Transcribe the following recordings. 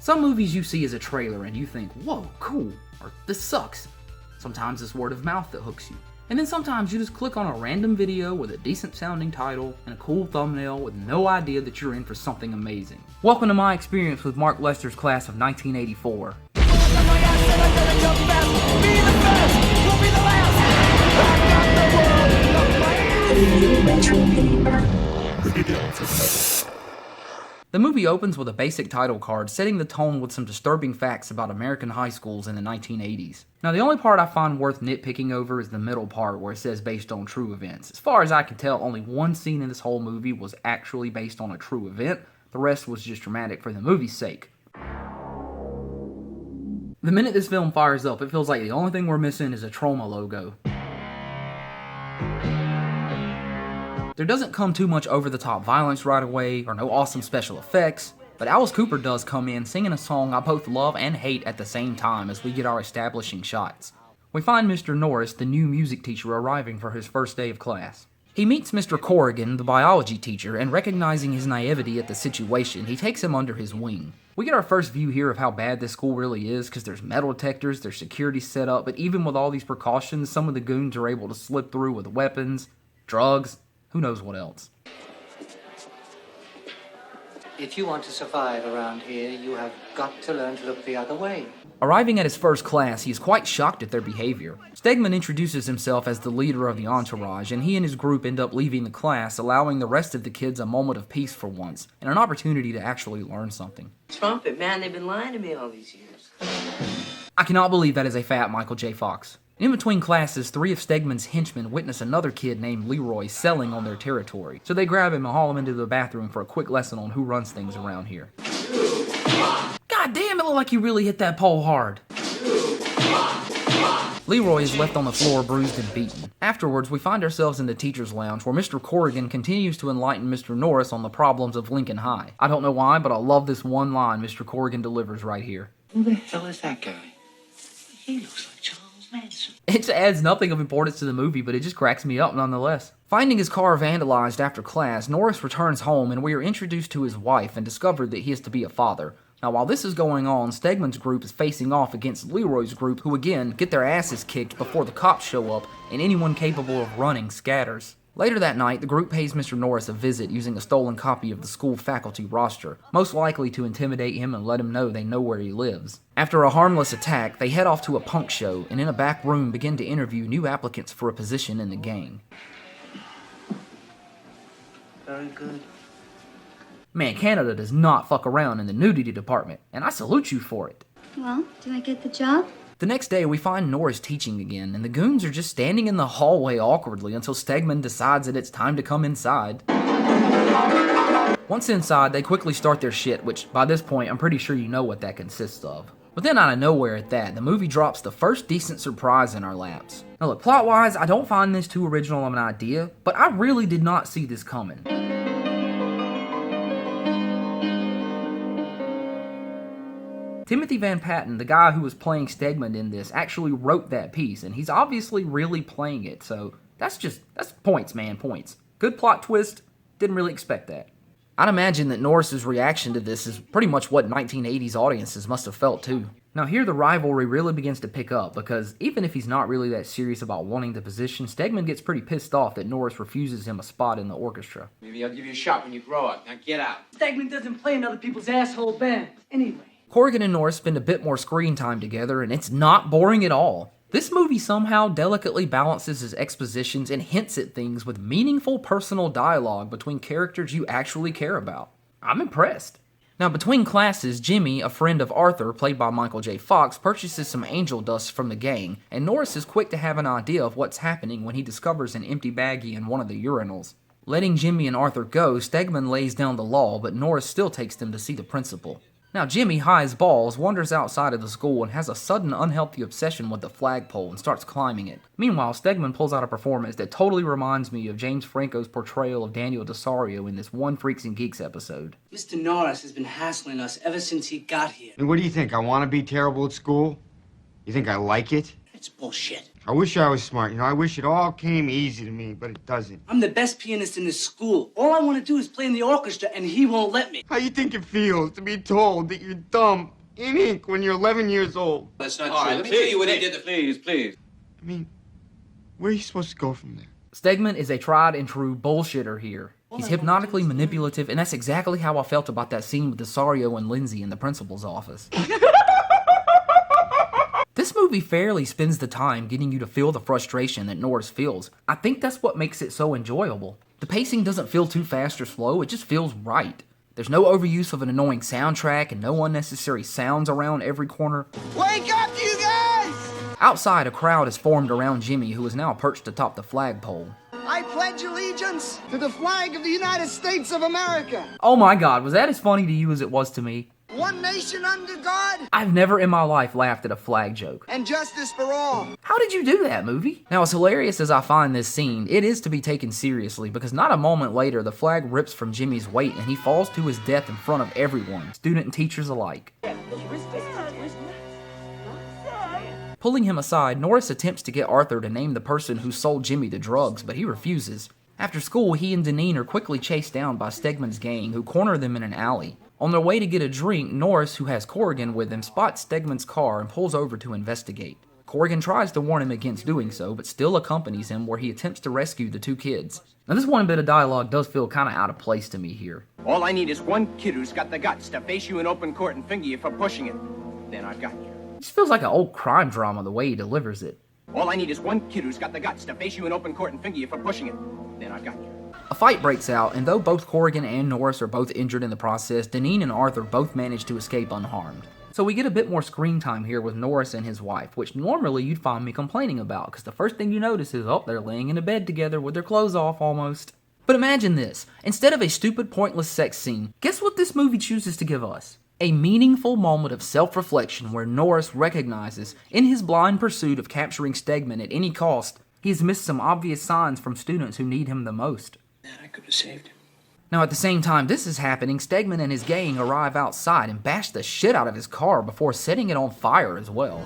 Some movies you see as a trailer and you think, whoa, cool, or this sucks. Sometimes it's word of mouth that hooks you. And then sometimes you just click on a random video with a decent sounding title and a cool thumbnail with no idea that you're in for something amazing. Welcome to my experience with Mark Lester's class of 1984. The movie opens with a basic title card, setting the tone with some disturbing facts about American high schools in the 1980s. Now, the only part I find worth nitpicking over is the middle part where it says based on true events. As far as I can tell, only one scene in this whole movie was actually based on a true event. The rest was just dramatic for the movie's sake. The minute this film fires up, it feels like the only thing we're missing is a Troma logo. There doesn't come too much over-the-top violence right away, or no awesome special effects, but Alice Cooper does come in singing a song I both love and hate at the same time as we get our establishing shots. We find Mr. Norris, the new music teacher, arriving for his first day of class. He meets Mr. Corrigan, the biology teacher, and recognizing his naivety at the situation, he takes him under his wing. We get our first view here of how bad this school really is, because there's metal detectors, there's security set up, but even with all these precautions, some of the goons are able to slip through with weapons, drugs, who knows what else. If you want to survive around here, you have got to learn to look the other way. Arriving at his first class, he is quite shocked at their behavior. Stegman introduces himself as the leader of the entourage, and he and his group end up leaving the class, allowing the rest of the kids a moment of peace for once, and an opportunity to actually learn something. Trumpet, man, they've been lying to me all these years. I cannot believe that is a fat Michael J. Fox. In between classes, 3 of Stegman's henchmen witness another kid named Leroy selling on their territory, so they grab him and haul him into the bathroom for a quick lesson on who runs things around here. God damn, it looked like you really hit that pole hard. Leroy is left on the floor bruised and beaten. Afterwards, we find ourselves in the teacher's lounge where Mr. Corrigan continues to enlighten Mr. Norris on the problems of Lincoln High. I don't know why, but I love this one line Mr. Corrigan delivers right here. Who the hell is that guy? He looks like Charles Manson. It adds nothing of importance to the movie, but it just cracks me up nonetheless. Finding his car vandalized after class, Norris returns home and we are introduced to his wife and discover that he is to be a father. Now, while this is going on, Stegman's group is facing off against Leroy's group, who again get their asses kicked before the cops show up and anyone capable of running scatters. Later that night, the group pays Mr. Norris a visit using a stolen copy of the school faculty roster, most likely to intimidate him and let him know they know where he lives. After a harmless attack, they head off to a punk show and in a back room begin to interview new applicants for a position in the gang. Very good. Man, Canada does not fuck around in the nudity department, and I salute you for it. Well, do I get the job? The next day, we find Norris teaching again, and the goons are just standing in the hallway awkwardly until Stegman decides that it's time to come inside. Once inside, they quickly start their shit, which, by this point, I'm pretty sure you know what that consists of. But then out of nowhere at that, the movie drops the first decent surprise in our laps. Now look, plot-wise, I don't find this too original of an idea, but I really did not see this coming. Timothy Van Patten, the guy who was playing Stegman in this, actually wrote that piece, and he's obviously really playing it, so that's points, man, points. Good plot twist, didn't really expect that. I'd imagine that Norris's reaction to this is pretty much what 1980s audiences must have felt too. Now here the rivalry really begins to pick up, because even if he's not really that serious about wanting the position, Stegman gets pretty pissed off that Norris refuses him a spot in the orchestra. Maybe I'll give you a shot when you grow up. Now get out. Stegman doesn't play in other people's asshole bands. Anyway. Corrigan and Norris spend a bit more screen time together, and it's not boring at all. This movie somehow delicately balances his expositions and hints at things with meaningful personal dialogue between characters you actually care about. I'm impressed. Now, between classes, Jimmy, a friend of Arthur, played by Michael J. Fox, purchases some angel dust from the gang, and Norris is quick to have an idea of what's happening when he discovers an empty baggie in one of the urinals. Letting Jimmy and Arthur go, Stegman lays down the law, but Norris still takes them to see the principal. Now, Jimmy, high as balls, wanders outside of the school and has a sudden unhealthy obsession with the flagpole and starts climbing it. Meanwhile, Stegman pulls out a performance that totally reminds me of James Franco's portrayal of Daniel Desario in this one Freaks and Geeks episode. Mr. Norris has been hassling us ever since he got here. And what do you think? I want to be terrible at school? You think I like it? It's bullshit. I wish I was smart. You know, I wish it all came easy to me, but it doesn't. I'm the best pianist in the school. All I want to do is play in the orchestra, and he won't let me. How you think it feels to be told that you're dumb in ink when you're 11 years old? That's not true. All right, let me tell you what he did. Please. I mean, where are you supposed to go from there? Stegman is a tried and true bullshitter here. He's hypnotically manipulative, and that's exactly how I felt about that scene with Desario and Lindsay in the principal's office. This movie fairly spends the time getting you to feel the frustration that Norris feels. I think that's what makes it so enjoyable. The pacing doesn't feel too fast or slow, it just feels right. There's no overuse of an annoying soundtrack and no unnecessary sounds around every corner. Wake up, you guys! Outside, a crowd is formed around Jimmy, who is now perched atop the flagpole. I pledge allegiance to the flag of the United States of America. Oh my god, was that as funny to you as it was to me? One nation under God. I've never in my life laughed at a flag joke. And justice for all. How did you do that, movie? Now, as hilarious as I find this scene, it is to be taken seriously because not a moment later, the flag rips from Jimmy's weight and he falls to his death in front of everyone, student and teachers alike. Pulling him aside, Norris attempts to get Arthur to name the person who sold Jimmy the drugs, but he refuses. After school, he and Deneen are quickly chased down by Stegman's gang, who corner them in an alley. On their way to get a drink, Norris, who has Corrigan with him, spots Stegman's car and pulls over to investigate. Corrigan tries to warn him against doing so, but still accompanies him where he attempts to rescue the two kids. Now, this one bit of dialogue does feel kind of out of place to me here. All I need is one kid who's got the guts to face you in open court and finger you for pushing it. Then I've got you. This feels like an old crime drama the way he delivers it. All I need is one kid who's got the guts to face you in open court and finger you for pushing it. Then I've got you. A fight breaks out, and though both Corrigan and Norris are both injured in the process, Deneen and Arthur both manage to escape unharmed. So we get a bit more screen time here with Norris and his wife, which normally you'd find me complaining about, because the first thing you notice is, oh, they're laying in a bed together with their clothes off almost. But imagine this, instead of a stupid pointless sex scene, guess what this movie chooses to give us? A meaningful moment of self-reflection where Norris recognizes, in his blind pursuit of capturing Stegman at any cost, he has missed some obvious signs from students who need him the most. Man, I could have saved him. Now at the same time this is happening, Stegman and his gang arrive outside and bash the shit out of his car before setting it on fire as well.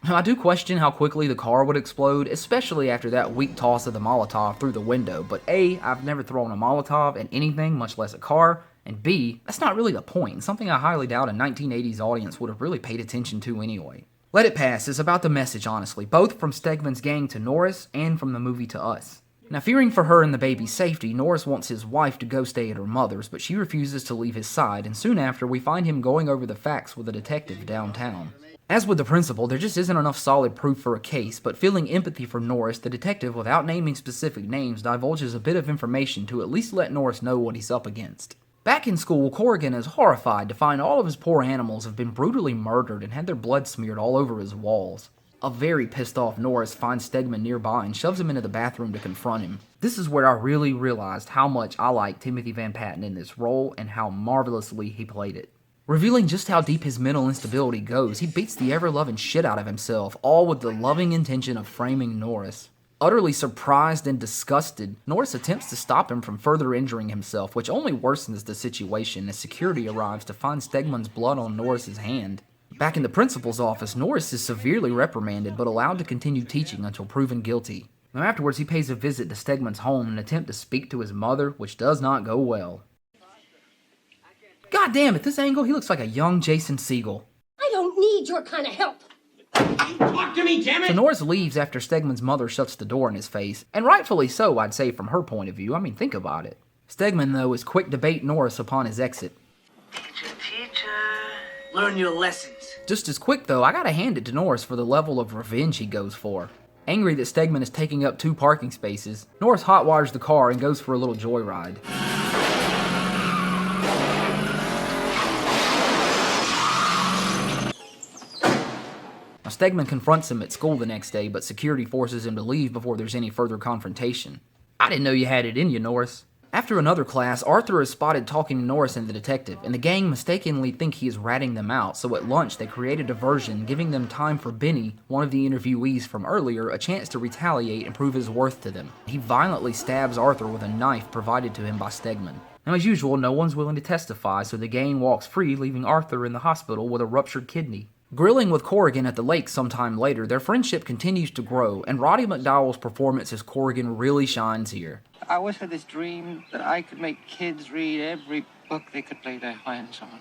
Now, I do question how quickly the car would explode, especially after that weak toss of the Molotov through the window, but A, I've never thrown a Molotov at anything, much less a car, and B, that's not really the point, something I highly doubt a 1980s audience would have really paid attention to anyway. Let it pass, it's about the message honestly, both from Stegman's gang to Norris, and from the movie to us. Now, fearing for her and the baby's safety, Norris wants his wife to go stay at her mother's, but she refuses to leave his side, and soon after we find him going over the facts with a detective downtown. As with the principal, there just isn't enough solid proof for a case, but feeling empathy for Norris, the detective, without naming specific names, divulges a bit of information to at least let Norris know what he's up against. Back in school, Corrigan is horrified to find all of his poor animals have been brutally murdered and had their blood smeared all over his walls. A very pissed off Norris finds Stegman nearby and shoves him into the bathroom to confront him. This is where I really realized how much I like Timothy Van Patten in this role and how marvelously he played it. Revealing just how deep his mental instability goes, he beats the ever-loving shit out of himself, all with the loving intention of framing Norris. Utterly surprised and disgusted, Norris attempts to stop him from further injuring himself, which only worsens the situation as security arrives to find Stegman's blood on Norris's hand. Back in the principal's office, Norris is severely reprimanded but allowed to continue teaching until proven guilty. Now afterwards, he pays a visit to Stegman's home in an attempt to speak to his mother, which does not go well. God damn, at this angle, he looks like a young Jason Segel. I don't need your kind of help. Talk to me, damn it! So Norris leaves after Stegman's mother shuts the door in his face, and rightfully so, I'd say, from her point of view. I mean, think about it. Stegman, though, is quick to bait Norris upon his exit. Teacher. Learn your lessons. Just as quick, though, I gotta hand it to Norris for the level of revenge he goes for. Angry that Stegman is taking up 2 parking spaces, Norris hotwires the car and goes for a little joyride. Now, Stegman confronts him at school the next day, but security forces him to leave before there's any further confrontation. I didn't know you had it in you, Norris. After another class, Arthur is spotted talking to Norris and the detective, and the gang mistakenly think he is ratting them out, so at lunch they create a diversion, giving them time for Benny, one of the interviewees from earlier, a chance to retaliate and prove his worth to them. He violently stabs Arthur with a knife provided to him by Stegman. Now, as usual, no one's willing to testify, so the gang walks free, leaving Arthur in the hospital with a ruptured kidney. Grilling with Corrigan at the lake sometime later, their friendship continues to grow, and Roddy McDowall's performance as Corrigan really shines here. I always had this dream that I could make kids read every book they could lay their hands on.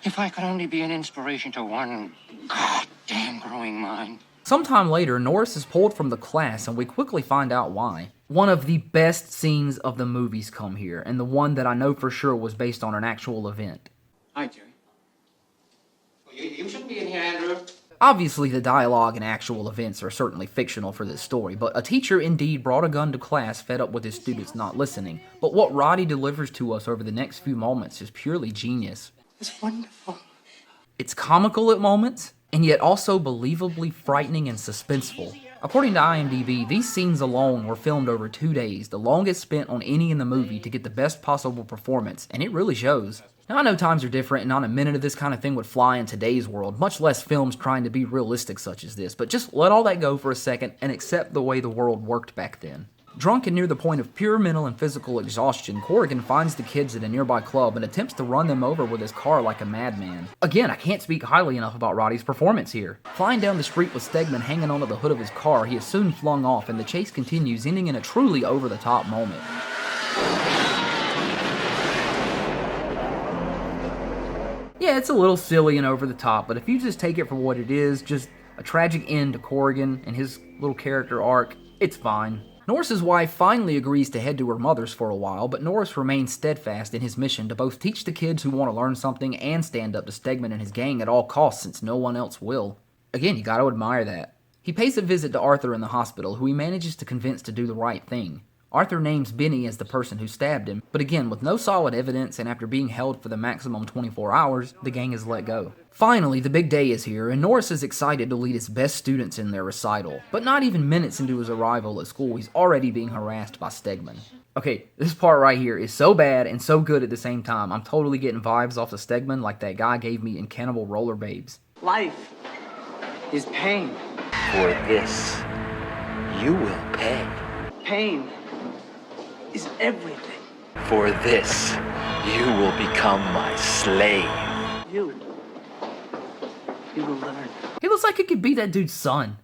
If I could only be an inspiration to one goddamn growing mind. Sometime later, Norris is pulled from the class, and we quickly find out why. One of the best scenes of the movies come here, and the one that I know for sure was based on an actual event. Hi, Jerry. You shouldn't be in here, Andrew. Obviously, the dialogue and actual events are certainly fictional for this story, but a teacher indeed brought a gun to class fed up with his students not listening. But what Roddy delivers to us over the next few moments is purely genius. It's wonderful. It's comical at moments, and yet also believably frightening and suspenseful. According to IMDb, these scenes alone were filmed over 2 days, the longest spent on any in the movie to get the best possible performance, and it really shows. Now, I know times are different, and not a minute of this kind of thing would fly in today's world, much less films trying to be realistic such as this, but just let all that go for a second and accept the way the world worked back then. Drunk and near the point of pure mental and physical exhaustion, Corrigan finds the kids at a nearby club and attempts to run them over with his car like a madman. Again, I can't speak highly enough about Roddy's performance here. Flying down the street with Stegman hanging onto the hood of his car, he is soon flung off, and the chase continues, ending in a truly over-the-top moment. Yeah, it's a little silly and over the top, but if you just take it for what it is, just a tragic end to Corrigan and his little character arc, it's fine. Norris's wife finally agrees to head to her mother's for a while, but Norris remains steadfast in his mission to both teach the kids who want to learn something and stand up to Stegman and his gang at all costs since no one else will. Again, you gotta admire that. He pays a visit to Arthur in the hospital, who he manages to convince to do the right thing. Arthur names Benny as the person who stabbed him, but again, with no solid evidence and after being held for the maximum 24 hours, the gang is let go. Finally, the big day is here, and Norris is excited to lead his best students in their recital. But not even minutes into his arrival at school, he's already being harassed by Stegman. Okay, this part right here is so bad and so good at the same time. I'm totally getting vibes off of Stegman like that guy gave me in Cannibal Roller Babes. Life is pain. For this, you will pay. Pain is everything. For this, you will become my slave. You will learn. He looks like he could be that dude's son.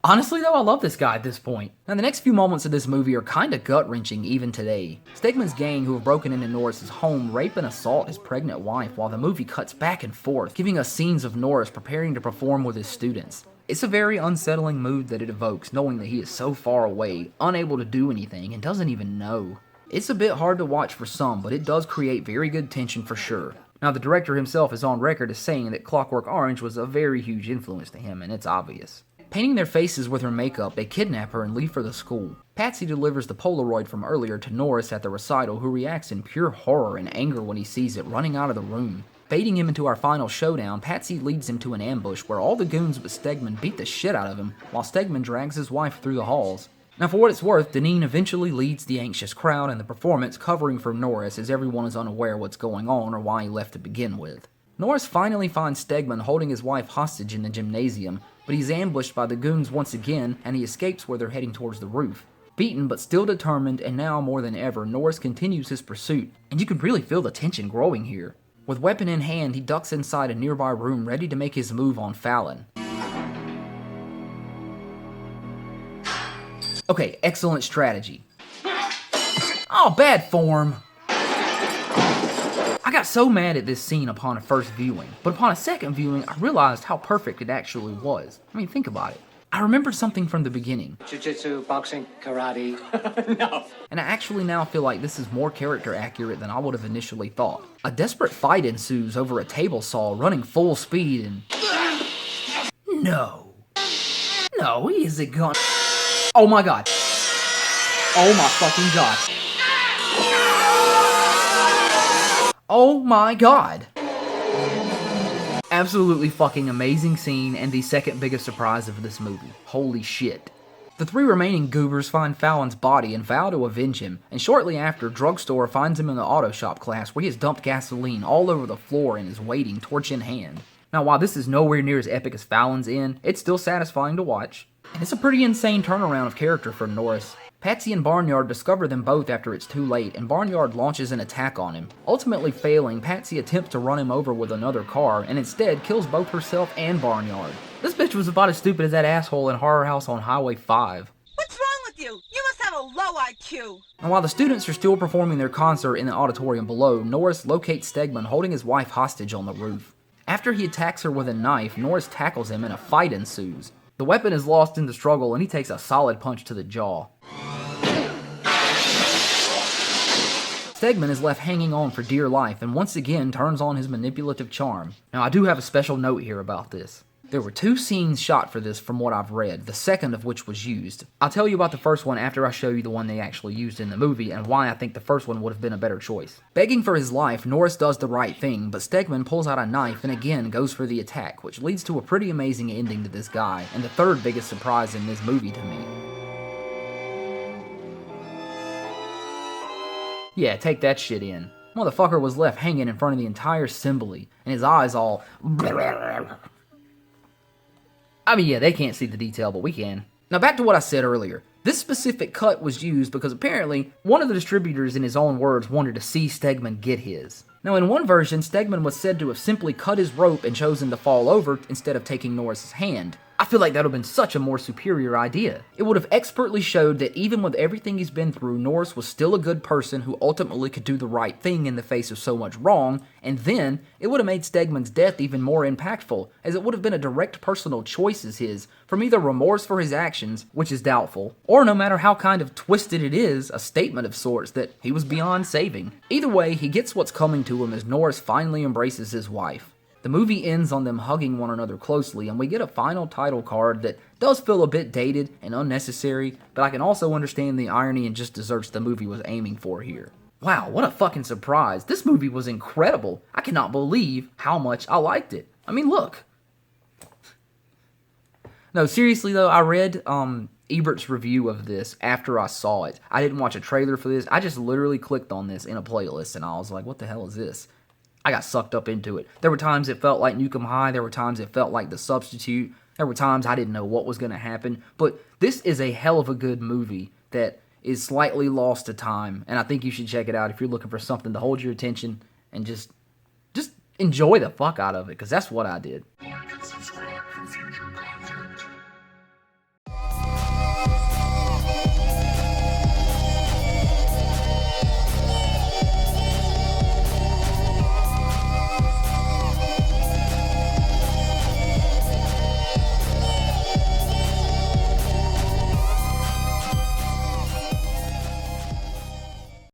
Honestly though, I love this guy at this point. Now the next few moments of this movie are kinda gut-wrenching even today. Stegman's gang, who have broken into Norris's home, rape and assault his pregnant wife while the movie cuts back and forth, giving us scenes of Norris preparing to perform with his students. It's a very unsettling mood that it evokes, knowing that he is so far away, unable to do anything, and doesn't even know. It's a bit hard to watch for some, but it does create very good tension for sure. Now the director himself is on record as saying that Clockwork Orange was a very huge influence to him, and it's obvious. Painting their faces with her makeup, they kidnap her and leave for the school. Patsy delivers the Polaroid from earlier to Norris at the recital, who reacts in pure horror and anger when he sees it, running out of the room. Baiting him into our final showdown, Patsy leads him to an ambush where all the goons but Stegman beat the shit out of him, while Stegman drags his wife through the halls. Now for what it's worth, Deneen eventually leads the anxious crowd in the performance, covering for Norris as everyone is unaware what's going on or why he left to begin with. Norris finally finds Stegman holding his wife hostage in the gymnasium, but he's ambushed by the goons once again, and he escapes where they're heading towards the roof. Beaten but still determined, and now more than ever, Norris continues his pursuit, and you can really feel the tension growing here. With weapon in hand, he ducks inside a nearby room ready to make his move on Fallon. Okay, excellent strategy. Oh, bad form! I got so mad at this scene upon a first viewing, but upon a second viewing, I realized how perfect it actually was. I mean, think about it. I remembered something from the beginning. Jiu-jitsu, boxing, karate. No. And I actually now feel like this is more character accurate than I would have initially thought. A desperate fight ensues over a table saw running full speed and... No, he isn't gonna... Oh my god. Oh my fucking god. Oh my god. Absolutely fucking amazing scene and the second biggest surprise of this movie. Holy shit. The three remaining goobers find Fallon's body and vow to avenge him, and shortly after, Drugstore finds him in the auto shop class where he has dumped gasoline all over the floor and is waiting, torch in hand. Now while this is nowhere near as epic as Fallon's end, it's still satisfying to watch. And it's a pretty insane turnaround of character for Norris. Patsy and Barnyard discover them both after it's too late, and Barnyard launches an attack on him. Ultimately failing, Patsy attempts to run him over with another car, and instead kills both herself and Barnyard. This bitch was about as stupid as that asshole in Horror House on Highway 5. What's wrong with you? You must have a low IQ. And while the students are still performing their concert in the auditorium below, Norris locates Stegman holding his wife hostage on the roof. After he attacks her with a knife, Norris tackles him and a fight ensues. The weapon is lost in the struggle and he takes a solid punch to the jaw. Stegman is left hanging on for dear life and once again turns on his manipulative charm. Now I do have a special note here about this. There were 2 scenes shot for this from what I've read, the second of which was used. I'll tell you about the first one after I show you the one they actually used in the movie and why I think the first one would have been a better choice. Begging for his life, Norris does the right thing, but Stegman pulls out a knife and again goes for the attack, which leads to a pretty amazing ending to this guy, and the third biggest surprise in this movie to me. Yeah, take that shit in. Motherfucker was left hanging in front of the entire assembly, and his eyes all... I mean, yeah, they can't see the detail, but we can. Now back to what I said earlier. This specific cut was used because apparently one of the distributors, in his own words, wanted to see Stegman get his. Now in one version, Stegman was said to have simply cut his rope and chosen to fall over instead of taking Norris's hand. I feel like that would have been such a more superior idea. It would have expertly showed that even with everything he's been through, Norris was still a good person who ultimately could do the right thing in the face of so much wrong, and then it would have made Stegman's death even more impactful, as it would have been a direct personal choice as his, from either remorse for his actions, which is doubtful, or no matter how kind of twisted it is, a statement of sorts that he was beyond saving. Either way, he gets what's coming to him as Norris finally embraces his wife. The movie ends on them hugging one another closely, and we get a final title card that does feel a bit dated and unnecessary, but I can also understand the irony and just desserts the movie was aiming for here. Wow, what a fucking surprise. This movie was incredible. I cannot believe how much I liked it. I mean, look. No, seriously though, I read Ebert's review of this after I saw it. I didn't watch a trailer for this. I just literally clicked on this in a playlist, and I was like, what the hell is this? I got sucked up into it. There were times it felt like Nukem High. There were times it felt like The Substitute. There were times I didn't know what was going to happen. But this is a hell of a good movie that is slightly lost to time. And I think you should check it out if you're looking for something to hold your attention and just enjoy the fuck out of it. Because that's what I did.